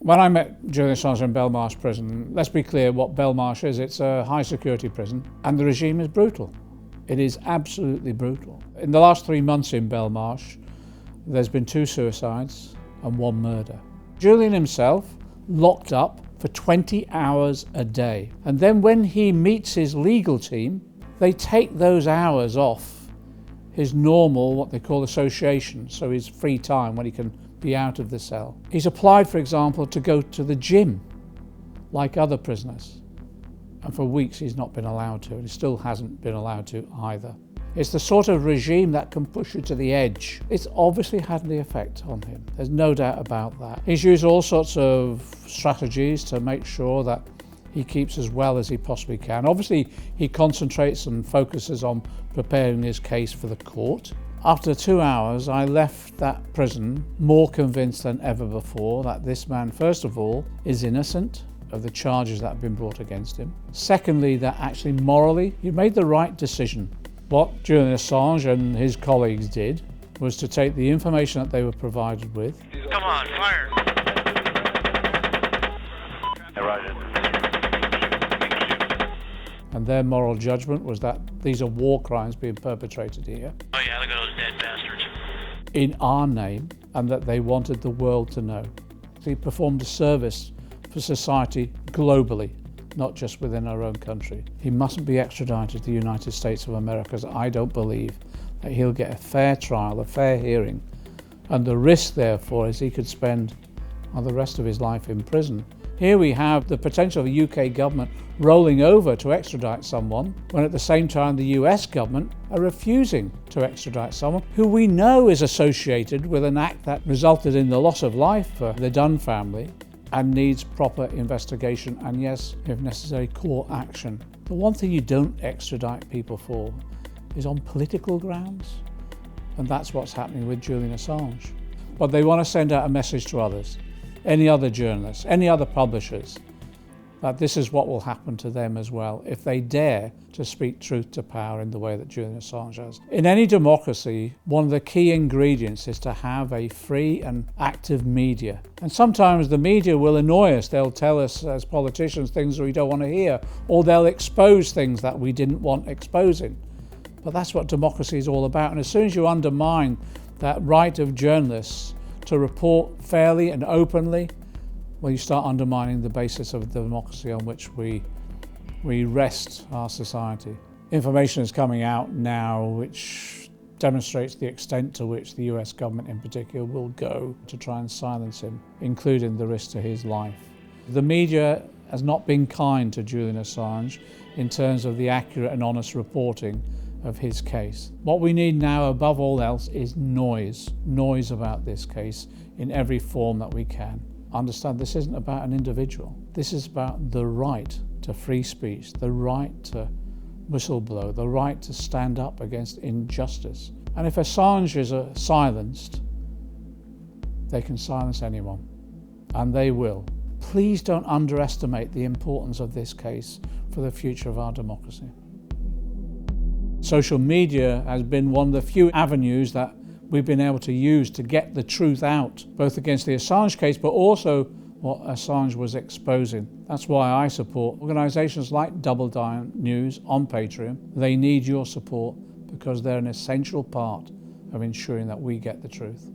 When I met Julian Assange in Belmarsh prison, let's be clear what Belmarsh is. It's a high security prison and the regime is brutal. It is absolutely brutal. In the last 3 months in Belmarsh, there's been 2 suicides and 1 murder. Julian himself locked up for 20 hours a day. And then when he meets his legal team, they take those hours off his normal, what they call association, so his free time when he can be out of the cell. He's applied, for example, to go to the gym like other prisoners. And for weeks he's not been allowed to, and he still hasn't been allowed to either. It's the sort of regime that can push you to the edge. It's obviously had the effect on him. There's no doubt about that. He's used all sorts of strategies to make sure that he keeps as well as he possibly can. Obviously, he concentrates and focuses on preparing his case for the court. After 2 hours, I left that prison more convinced than ever before that this man, first of all, is innocent of the charges that have been brought against him. Secondly, that actually morally, he made the right decision. What Julian Assange and his colleagues did was to take the information that they were provided with. Come on, fire! And their moral judgment was that these are war crimes being perpetrated here. Oh yeah, look at those dead bastards. In our name, and that they wanted the world to know. He performed a service for society globally, not just within our own country. He mustn't be extradited to the United States of America, as I don't believe that he'll get a fair trial, a fair hearing. And the risk, therefore, is he could spend the rest of his life in prison. Here we have the potential of the UK government rolling over to extradite someone, when at the same time the US government are refusing to extradite someone who we know is associated with an act that resulted in the loss of life for the Dunn family and needs proper investigation and, yes, if necessary, court action. The one thing you don't extradite people for is on political grounds, and that's what's happening with Julian Assange. But they want to send out a message to others, any other journalists, any other publishers, that this is what will happen to them as well if they dare to speak truth to power in the way that Julian Assange has. In any democracy, one of the key ingredients is to have a free and active media. And sometimes the media will annoy us. They'll tell us as politicians things we don't want to hear, or they'll expose things that we didn't want exposing. But that's what democracy is all about. And as soon as you undermine that right of journalists to report fairly and openly, well, you start undermining the basis of the democracy on which we rest our society. Information is coming out now which demonstrates the extent to which the US government in particular will go to try and silence him, including the risk to his life. The media has not been kind to Julian Assange in terms of the accurate and honest reporting of his case. What we need now above all else is noise about this case in every form that we can. Understand, this isn't about an individual. This is about the right to free speech, the right to whistleblow, the right to stand up against injustice. And if Assange is silenced, they can silence anyone, and they will. Please don't underestimate the importance of this case for the future of our democracy. Social media has been one of the few avenues that we've been able to use to get the truth out, both against the Assange case, but also what Assange was exposing. That's why I support organisations like Double Down News on Patreon. They need your support because they're an essential part of ensuring that we get the truth.